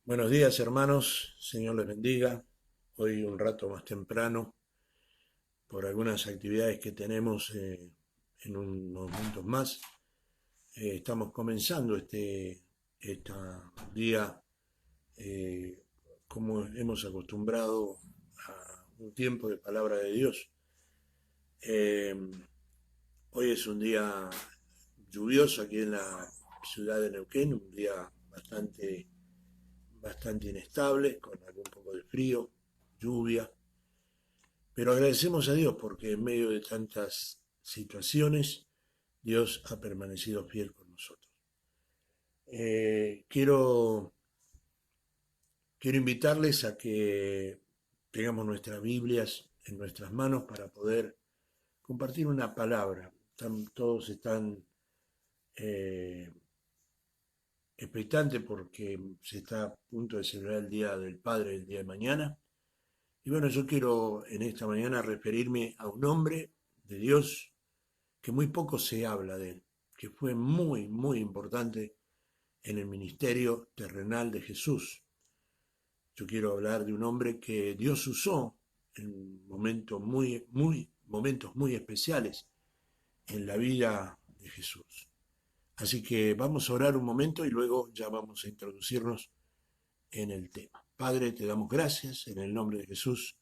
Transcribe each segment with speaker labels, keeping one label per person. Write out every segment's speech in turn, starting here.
Speaker 1: Buenos días, hermanos. Señor les bendiga. Hoy un rato más temprano, por algunas actividades que tenemos en unos minutos más, estamos comenzando este día eh, como hemos acostumbrado a un tiempo de palabra de Dios. Eh, Hoy es un día lluvioso aquí en la ciudad de Neuquén, un día bastante inestable, con algún poco de frío, lluvia. Pero agradecemos a Dios porque en medio de tantas situaciones, Dios ha permanecido fiel con nosotros. Quiero invitarles a que tengamos nuestras Biblias en nuestras manos para poder compartir una palabra. Todos están eh, expectantes porque se está a punto de celebrar el Día del Padre el día de mañana. Y bueno, yo quiero en esta mañana referirme a un hombre de Dios que muy poco se habla de él, que fue muy, muy importante en el ministerio terrenal de Jesús. Yo quiero hablar de un hombre que Dios usó en momentos muy especiales en la vida de Jesús. Así que vamos a orar un momento y luego ya vamos a introducirnos en el tema. Padre, te damos gracias en el nombre de Jesús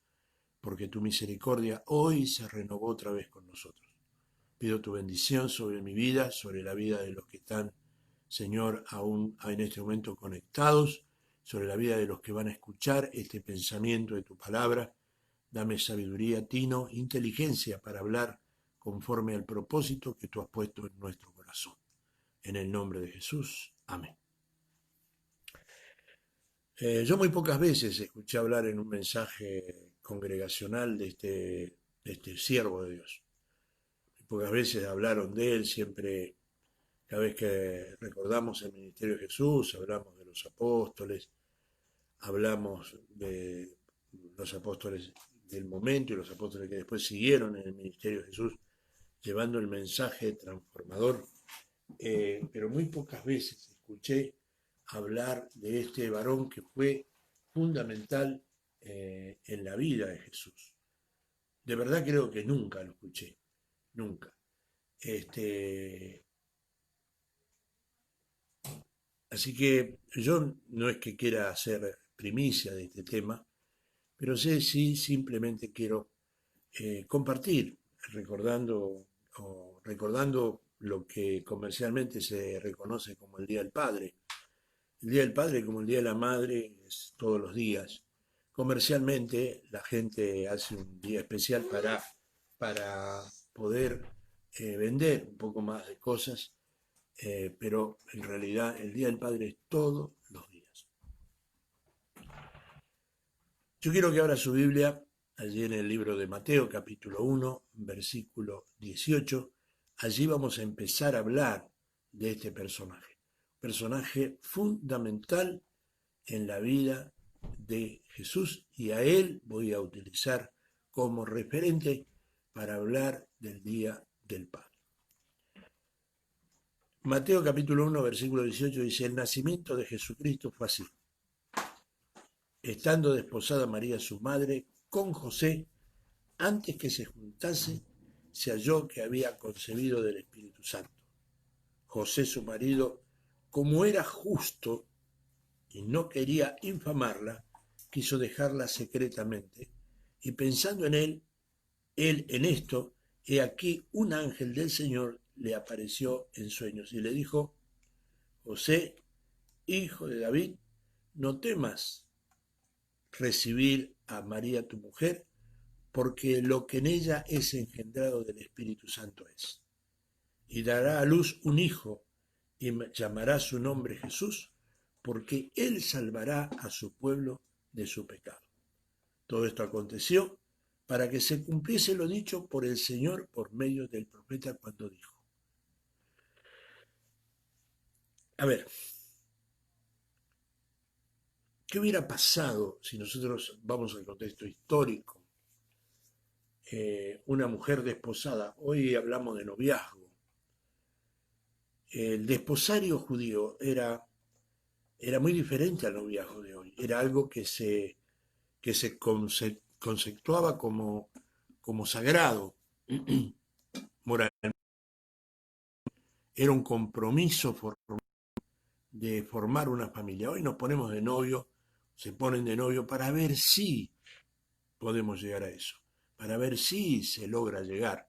Speaker 1: porque tu misericordia hoy se renovó otra vez con nosotros. Pido tu bendición sobre mi vida, sobre la vida de los que están, Señor, aún en este momento conectados, sobre la vida de los que van a escuchar este pensamiento de tu palabra. Dame sabiduría, tino, inteligencia para hablar conforme al propósito que tú has puesto en nuestro corazón. En el nombre de Jesús. Amén. Yo muy pocas veces escuché hablar en un mensaje congregacional de este siervo de Dios. Muy pocas veces hablaron de él, siempre. Cada vez que recordamos el ministerio de Jesús, hablamos de los apóstoles, hablamos de los apóstoles del momento y los apóstoles que después siguieron en el ministerio de Jesús, llevando el mensaje transformador. Pero muy pocas veces escuché hablar de este varón que fue fundamental en la vida de Jesús. De verdad creo que nunca lo escuché, nunca. Este, Así que yo no es que quiera hacer primicia de este tema, pero sí simplemente quiero compartir, recordando recordando lo que comercialmente se reconoce como el Día del Padre. El Día del Padre, como el Día de la Madre, es todos los días. Comercialmente la gente hace un día especial para poder vender un poco más de cosas, pero en realidad el Día del Padre es todos los días. Yo quiero que abra su Biblia allí en el libro de Mateo, capítulo 1, versículo 18. Allí vamos a empezar a hablar de este personaje fundamental en la vida de Jesús, y a él voy a utilizar como referente para hablar del Día del Padre. Mateo capítulo 1, versículo 18 dice: el nacimiento de Jesucristo fue así. Estando desposada María su madre con José, antes que se juntase, se halló que había concebido del Espíritu Santo. José su marido, como era justo y no quería infamarla, quiso dejarla secretamente, y pensando él en esto, he aquí un ángel del Señor le apareció en sueños y le dijo: José, hijo de David, no temas recibir a María tu mujer, porque lo que en ella es engendrado del Espíritu Santo es. Y dará a luz un hijo, y llamará su nombre Jesús, porque él salvará a su pueblo de su pecado. Todo esto aconteció para que se cumpliese lo dicho por el Señor por medio del profeta cuando dijo. A ver, ¿qué hubiera pasado si nosotros vamos al contexto histórico? Una mujer desposada, hoy hablamos de noviazgo. El desposario judío era era muy diferente al noviazgo de hoy. Era algo que se conceptuaba como sagrado, moral. Era un compromiso de formar una familia. Hoy nos ponemos de novio, se ponen de novio para ver si podemos llegar a eso, para ver si se logra llegar.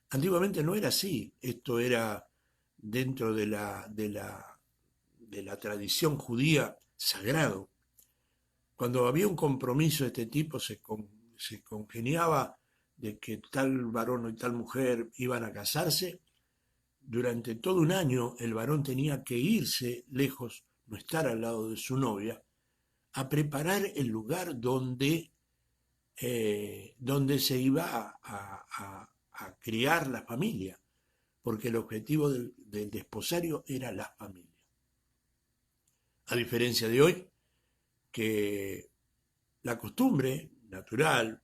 Speaker 1: Antiguamente no era así, esto era dentro de la tradición judía sagrado. Cuando había un compromiso de este tipo se congeniaba de que tal varón y tal mujer iban a casarse. Durante todo un año el varón tenía que irse lejos, no estar al lado de su novia, a preparar el lugar donde se iba a criar la familia, porque el objetivo del desposario era la familia. A diferencia de hoy, que la costumbre natural,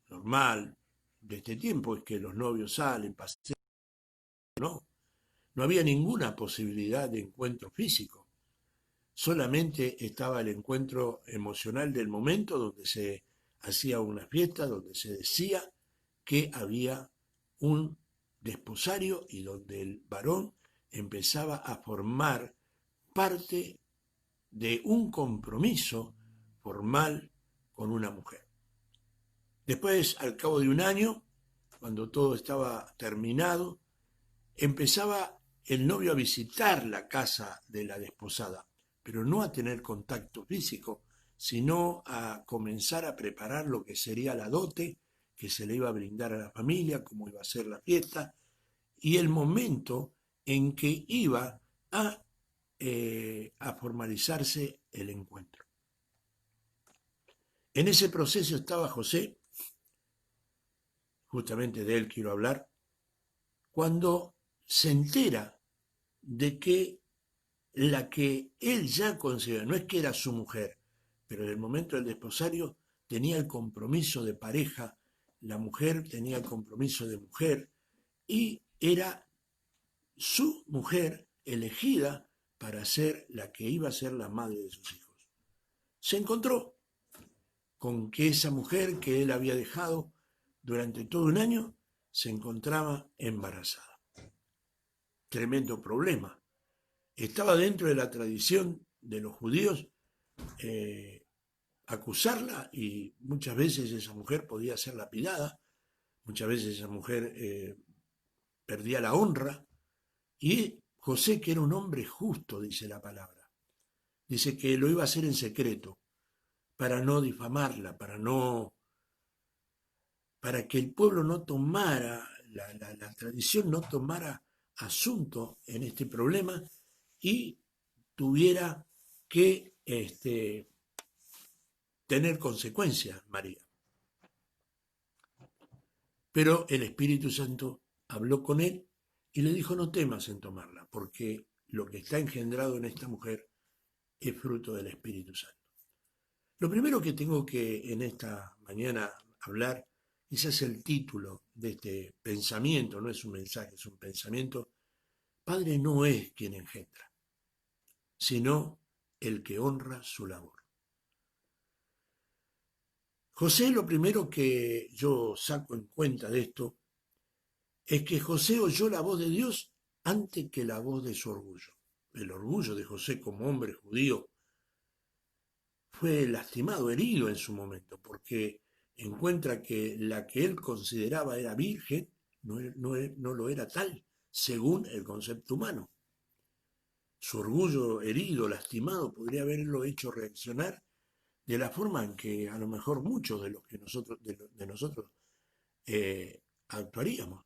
Speaker 1: normal, de este tiempo es que los novios salen, pasean, no, no había ninguna posibilidad de encuentro físico. Solamente estaba el encuentro emocional del momento donde se hacía una fiesta, donde se decía que había un desposario y donde el varón empezaba a formar parte de un compromiso formal con una mujer. Después, al cabo de un año, cuando todo estaba terminado, empezaba el novio a visitar la casa de la desposada, pero no a tener contacto físico, sino a comenzar a preparar lo que sería la dote que se le iba a brindar a la familia, cómo iba a ser la fiesta, y el momento en que iba a formalizarse el encuentro. En ese proceso estaba José, justamente de él quiero hablar, cuando se entera de que la que él ya considera, no es que era su mujer, pero en el momento del desposario tenía el compromiso de pareja, la mujer tenía el compromiso de mujer y era su mujer elegida para ser la que iba a ser la madre de sus hijos. Se encontró con que esa mujer que él había dejado durante todo un año se encontraba embarazada. Tremendo problema. Estaba dentro de la tradición de los judíos acusarla y muchas veces esa mujer podía ser lapidada, muchas veces esa mujer perdía la honra y José, que era un hombre justo, dice la palabra, dice que lo iba a hacer en secreto para no difamarla, para que el pueblo no tomara, la tradición no tomara asunto en este problema y tuviera que tener consecuencias, María. Pero el Espíritu Santo habló con él y le dijo: no temas en tomarla, porque lo que está engendrado en esta mujer es fruto del Espíritu Santo. Lo primero que tengo que en esta mañana hablar, ese es el título de este pensamiento, no es un mensaje, es un pensamiento. Padre no es quien engendra, sino el que honra su labor. José, lo primero que yo saco en cuenta de esto es que José oyó la voz de Dios antes que la voz de su orgullo. El orgullo de José como hombre judío fue lastimado, herido en su momento, porque encuentra que la que él consideraba era virgen no lo era tal, según el concepto humano. Su orgullo herido, lastimado, podría haberlo hecho reaccionar de la forma en que a lo mejor muchos de los que nosotros actuaríamos.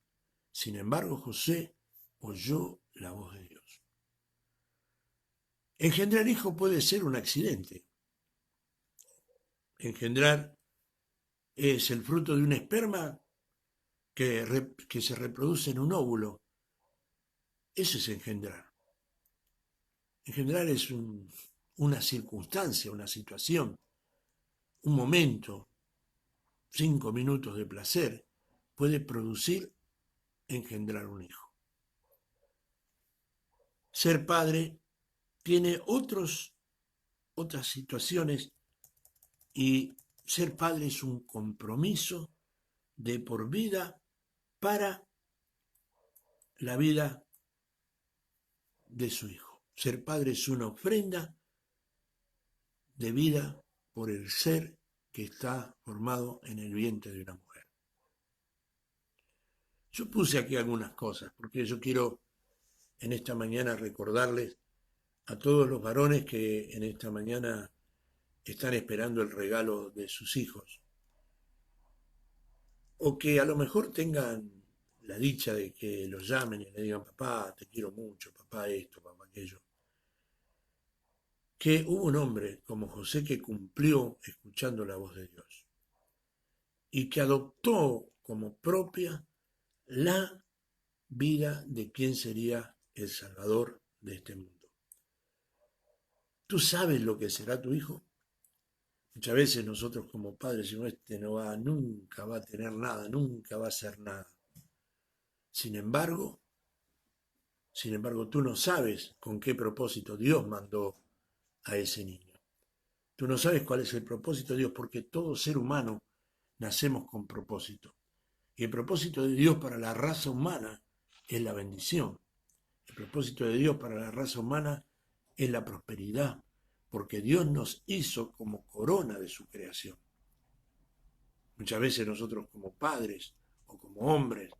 Speaker 1: Sin embargo, José oyó la voz de Dios. Engendrar hijo puede ser un accidente. Engendrar es el fruto de un esperma que se reproduce en un óvulo. Eso es engendrar. Engendrar es una circunstancia, una situación, un momento, 5 minutos de placer, puede producir engendrar un hijo. Ser padre tiene otros otras situaciones, y ser padre es un compromiso de por vida para la vida de su hijo. Ser padre es una ofrenda de vida por el ser que está formado en el vientre de una mujer. Yo puse aquí algunas cosas, porque yo quiero en esta mañana recordarles a todos los varones que en esta mañana están esperando el regalo de sus hijos, o que a lo mejor tengan la dicha de que los llamen y le digan, papá, te quiero mucho, papá esto, papá aquello. Que hubo un hombre como José que cumplió escuchando la voz de Dios y que adoptó como propia la vida de quien sería el Salvador de este mundo. ¿Tú sabes lo que será tu hijo? Muchas veces nosotros como padres decimos, este no va, nunca va a tener nada, nunca va a hacer nada. Sin embargo, tú no sabes con qué propósito Dios mandó a ese niño. Tú no sabes cuál es el propósito de Dios, porque todo ser humano nacemos con propósito. Y el propósito de Dios para la raza humana es la bendición. El propósito de Dios para la raza humana es la prosperidad, porque Dios nos hizo como corona de su creación. Muchas veces nosotros como padres o como hombres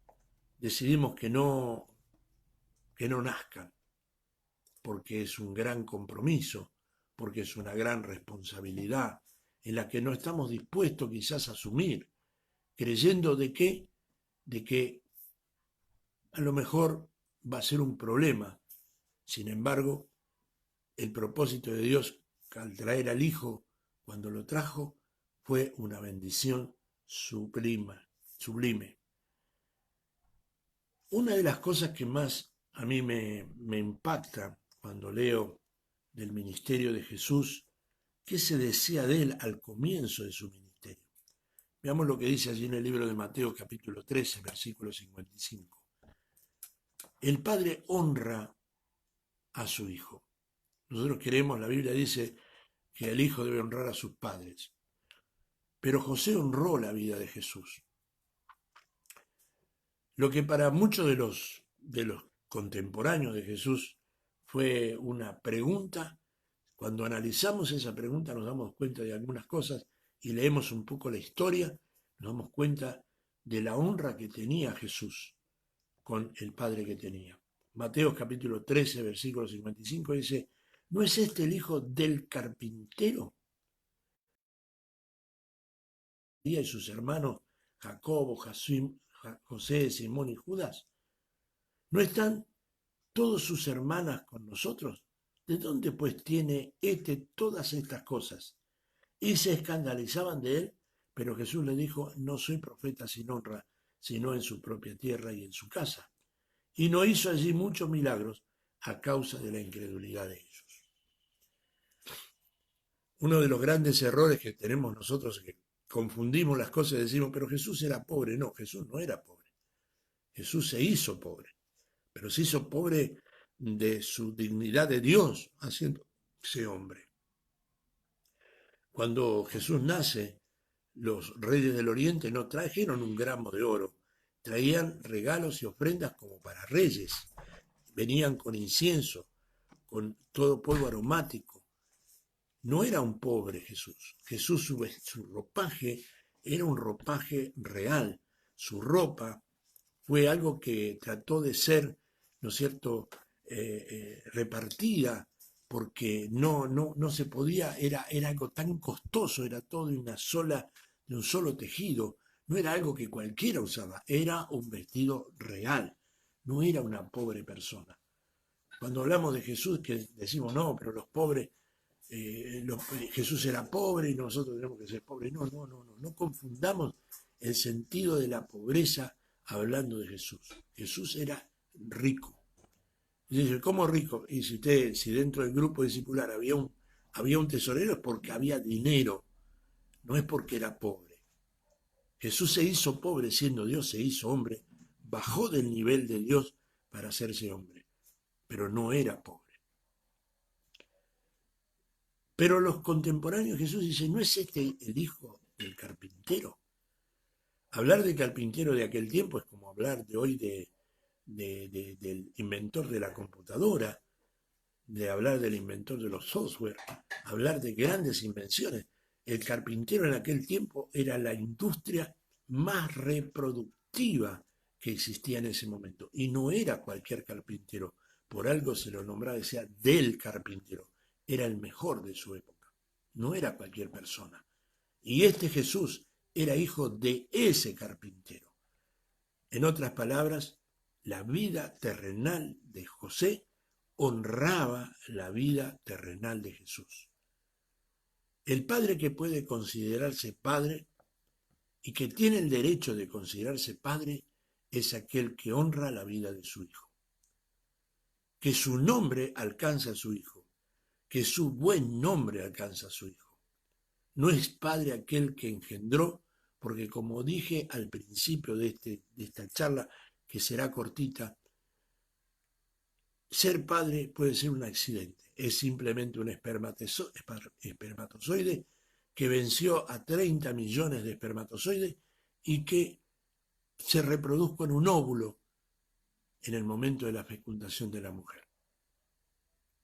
Speaker 1: decidimos que no nazcan, porque es un gran compromiso, porque es una gran responsabilidad en la que no estamos dispuestos quizás a asumir, creyendo de que a lo mejor va a ser un problema. Sin embargo, el propósito de Dios al traer al Hijo, cuando lo trajo, fue una bendición sublime. Una de las cosas que más a mí me impacta cuando leo del ministerio de Jesús, ¿qué se decía de él al comienzo de su ministerio? Veamos lo que dice allí en el libro de Mateo capítulo 13, versículo 55. El Padre honra a su Hijo. Nosotros queremos, la Biblia dice que el Hijo debe honrar a sus padres. Pero José honró la vida de Jesús. Lo que para muchos de los contemporáneos de Jesús fue una pregunta, cuando analizamos esa pregunta nos damos cuenta de algunas cosas y leemos un poco la historia, nos damos cuenta de la honra que tenía Jesús con el Padre que tenía. Mateo capítulo 13, versículo 55 dice, ¿no es este el hijo del carpintero? Y sus hermanos Jacobo, José, Simón y Judas. ¿No están todos sus hermanas con nosotros? ¿De dónde pues tiene todas estas cosas? Y se escandalizaban de él, pero Jesús le dijo, no soy profeta sin honra, sino en su propia tierra y en su casa. Y no hizo allí muchos milagros a causa de la incredulidad de ellos. Uno de los grandes errores que tenemos nosotros es que confundimos las cosas y decimos, pero Jesús era pobre. No, Jesús no era pobre. Jesús se hizo pobre, pero se hizo pobre de su dignidad de Dios, haciéndose hombre. Cuando Jesús nace, los reyes del Oriente no trajeron un gramo de oro, traían regalos y ofrendas como para reyes. Venían con incienso, con todo polvo aromático. No era un pobre Jesús. Jesús, su ropaje era un ropaje real. Su ropa fue algo que trató de ser, ¿no es cierto?, repartida, porque no se podía, era algo tan costoso, era todo de un solo tejido, no era algo que cualquiera usaba, era un vestido real, no era una pobre persona. Cuando hablamos de Jesús, que decimos, no, pero los pobres, Jesús era pobre y nosotros tenemos que ser pobres. No confundamos el sentido de la pobreza hablando de Jesús. Jesús era rico. Y dice, ¿cómo rico? Y si dentro del grupo discipular había un tesorero es porque había dinero, no es porque era pobre. Jesús se hizo pobre siendo Dios, se hizo hombre, bajó del nivel de Dios para hacerse hombre, pero no era pobre. Pero los contemporáneos de Jesús dicen, ¿no es este el hijo del carpintero? Hablar de carpintero de aquel tiempo es como hablar de hoy del inventor de la computadora, de hablar del inventor de los software, hablar de grandes invenciones. El carpintero en aquel tiempo era la industria más reproductiva que existía en ese momento. Y no era cualquier carpintero, por algo se lo nombraba, decía, del carpintero. Era el mejor de su época, no era cualquier persona. Y este Jesús era hijo de ese carpintero. En otras palabras, la vida terrenal de José honraba la vida terrenal de Jesús. El padre que puede considerarse padre y que tiene el derecho de considerarse padre es aquel que honra la vida de su hijo. Que su nombre alcanza a su hijo, que su buen nombre alcanza a su hijo. No es padre aquel que engendró, porque como dije al principio de esta charla, que será cortita, ser padre puede ser un accidente, es simplemente un espermatozoide que venció a 30 millones de espermatozoides y que se reproduzca en un óvulo en el momento de la fecundación de la mujer.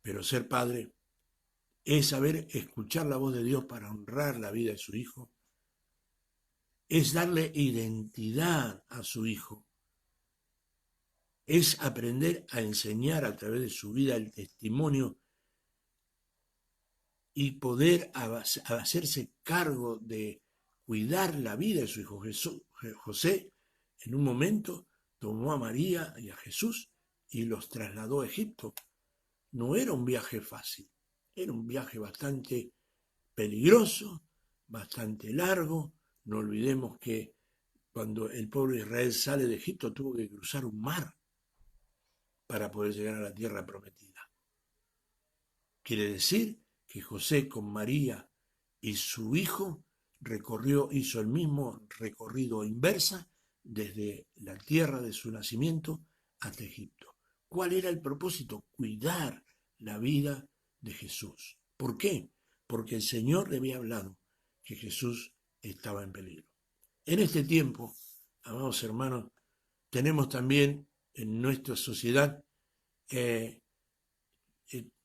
Speaker 1: Pero ser padre es saber escuchar la voz de Dios para honrar la vida de su hijo, es darle identidad a su hijo, es aprender a enseñar a través de su vida el testimonio y poder hacerse cargo de cuidar la vida de su hijo. José, en un momento, tomó a María y a Jesús y los trasladó a Egipto. No era un viaje fácil, era un viaje bastante peligroso, bastante largo. No olvidemos que cuando el pueblo de Israel sale de Egipto tuvo que cruzar un mar para poder llegar a la tierra prometida. Quiere decir que José con María y su hijo hizo el mismo recorrido inversa desde la tierra de su nacimiento hasta Egipto. ¿Cuál era el propósito? Cuidar la vida de Jesús. ¿Por qué? Porque el Señor le había hablado que Jesús estaba en peligro. En este tiempo, amados hermanos, tenemos también en nuestra sociedad,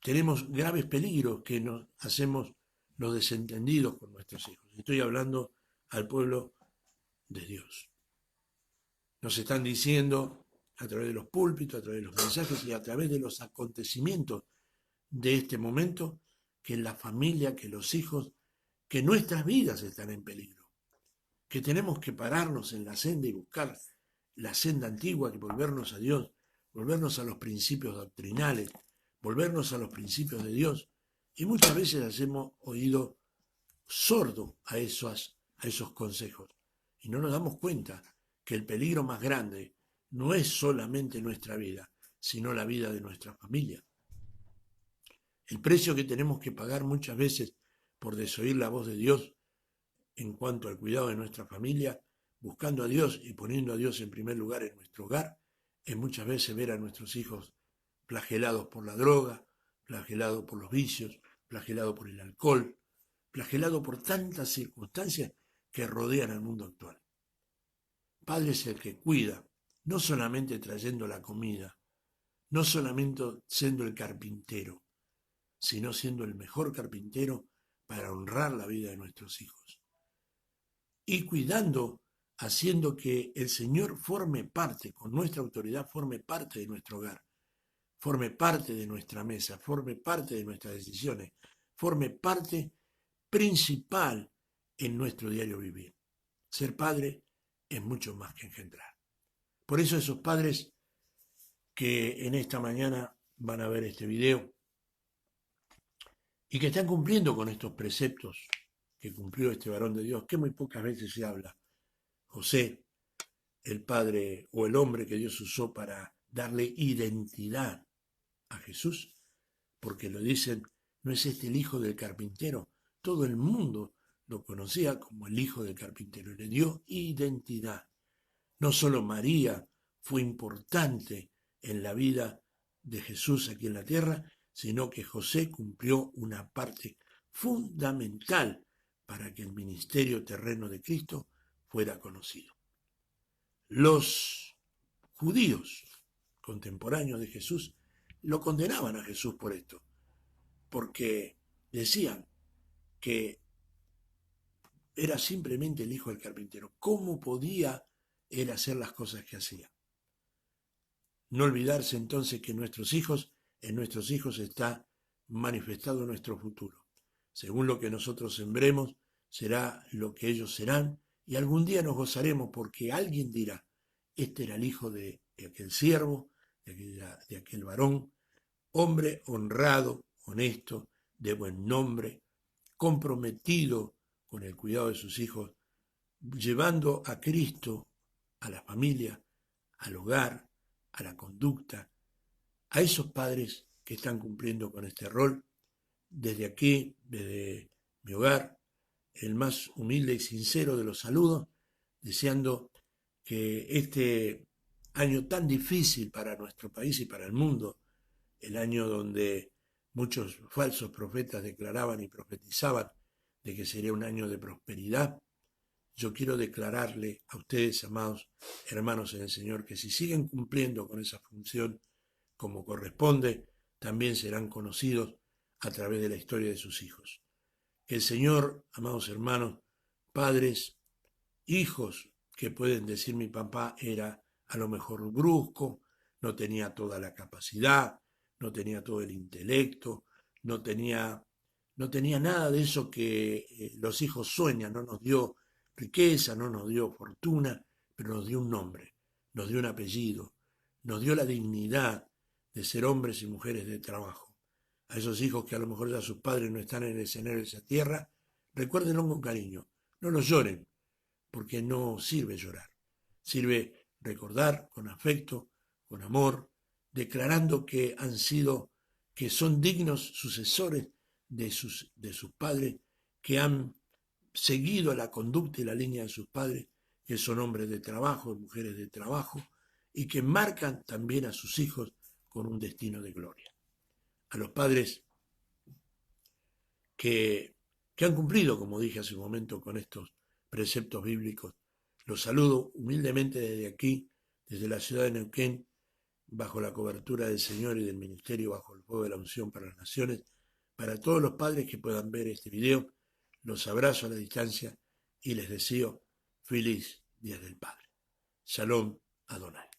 Speaker 1: tenemos graves peligros que nos hacemos los desentendidos con nuestros hijos. Estoy hablando al pueblo de Dios. Nos están diciendo a través de los púlpitos, a través de los mensajes y a través de los acontecimientos de este momento, que la familia, que los hijos, que nuestras vidas están en peligro, que tenemos que pararnos en la senda y buscar la senda antigua, que volvernos a Dios, volvernos a los principios doctrinales, volvernos a los principios de Dios. Y muchas veces hacemos oído sordo a esos consejos y no nos damos cuenta que el peligro más grande no es solamente nuestra vida, sino la vida de nuestra familia. El precio que tenemos que pagar muchas veces por desoír la voz de Dios en cuanto al cuidado de nuestra familia, buscando a Dios y poniendo a Dios en primer lugar en nuestro hogar, es muchas veces ver a nuestros hijos flagelados por la droga, flagelados por los vicios, flagelados por el alcohol, flagelados por tantas circunstancias que rodean al mundo actual. Padre es el que cuida, no solamente trayendo la comida, no solamente siendo el carpintero, sino siendo el mejor carpintero para honrar la vida de nuestros hijos. Y cuidando, haciendo que el Señor forme parte, con nuestra autoridad, forme parte de nuestro hogar, forme parte de nuestra mesa, forme parte de nuestras decisiones, forme parte principal en nuestro diario vivir. Ser padre es mucho más que engendrar. Por eso esos padres que en esta mañana van a ver este video y que están cumpliendo con estos preceptos que cumplió este varón de Dios, que muy pocas veces se habla. José, el padre o el hombre que Dios usó para darle identidad a Jesús, porque lo dicen, ¿no es este el hijo del carpintero? Todo el mundo lo conocía como el hijo del carpintero y le dio identidad. No solo María fue importante en la vida de Jesús aquí en la tierra, sino que José cumplió una parte fundamental para que el ministerio terreno de Cristo fuera conocido. Los judíos contemporáneos de Jesús lo condenaban a Jesús por esto, porque decían que era simplemente el hijo del carpintero. ¿Cómo podía él hacer las cosas que hacía? No olvidarse entonces que en nuestros hijos está manifestado nuestro futuro. Según lo que nosotros sembremos, será lo que ellos serán, y algún día nos gozaremos porque alguien dirá, este era el hijo de aquel siervo, de aquel varón, hombre honrado, honesto, de buen nombre, comprometido con el cuidado de sus hijos, llevando a Cristo a la familia, al hogar, a la conducta, a esos padres que están cumpliendo con este rol. Desde aquí, desde mi hogar, el más humilde y sincero de los saludos, deseando que este año tan difícil para nuestro país y para el mundo, el año donde muchos falsos profetas declaraban y profetizaban de que sería un año de prosperidad, yo quiero declararle a ustedes, amados hermanos en el Señor, que si siguen cumpliendo con esa función como corresponde, también serán conocidos a través de la historia de sus hijos. Que el Señor, amados hermanos, padres, hijos que pueden decir mi papá era a lo mejor brusco, no tenía toda la capacidad, no tenía todo el intelecto, no tenía nada de eso que los hijos sueñan, no nos dio riqueza, no nos dio fortuna, pero nos dio un nombre, nos dio un apellido, nos dio la dignidad de ser hombres y mujeres de trabajo. A esos hijos que a lo mejor ya sus padres no están en el escenario de esa tierra, recuérdenlo con cariño, no los lloren, porque no sirve llorar, sirve recordar con afecto, con amor, declarando que que son dignos sucesores de sus padres, que han seguido la conducta y la línea de sus padres, que son hombres de trabajo, mujeres de trabajo, y que marcan también a sus hijos con un destino de gloria. A los padres que han cumplido, como dije hace un momento, con estos preceptos bíblicos, los saludo humildemente desde aquí, desde la ciudad de Neuquén, bajo la cobertura del Señor y del ministerio bajo el fuego de la unción para las naciones. Para todos los padres que puedan ver este video, los abrazo a la distancia y les deseo feliz Día del Padre. Shalom Adonai.